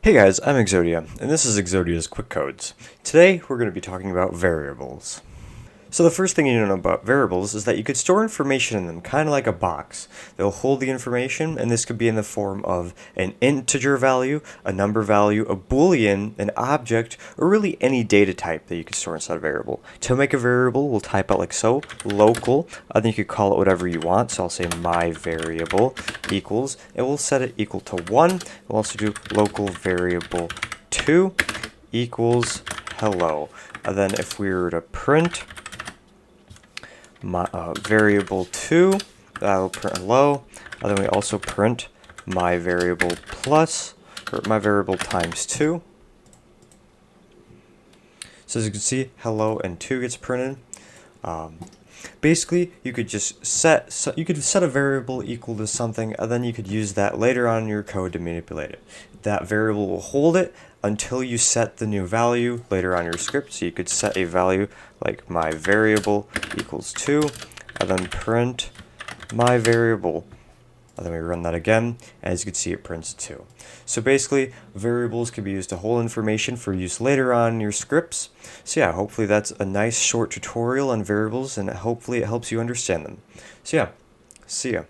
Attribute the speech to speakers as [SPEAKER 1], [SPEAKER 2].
[SPEAKER 1] Hey guys, I'm Exodia, and this is Exodia's QuickCodes. Today, we're going to be talking about variables. So the first thing you need to know about variables is that you could store information in them, kind of like a box. They'll hold the information, and this could be in the form of an integer value, a number value, a boolean, an object, or really any data type that you could store inside a variable. To make a variable, we'll type out like so, local, then you could call it whatever you want, so I'll say my variable equals, and we'll set it equal to 1. We'll also do local variable 2 equals hello. And then if we were to print my variable 2, that'll print hello, and then we also print my variable plus, or my variable times 2. So as you can see, hello and 2 gets printed. Basically, you could just set a variable equal to something, and then you could use that later on in your code to manipulate it. That variable will hold it until you set the new value later on in your script. So you could set a value like my variable equals 2, and then print my variable. And then we run that again, and as you can see, it prints 2. So basically, variables can be used to hold information for use later on in your scripts. So yeah, hopefully that's a nice short tutorial on variables, and hopefully it helps you understand them. So yeah, see ya.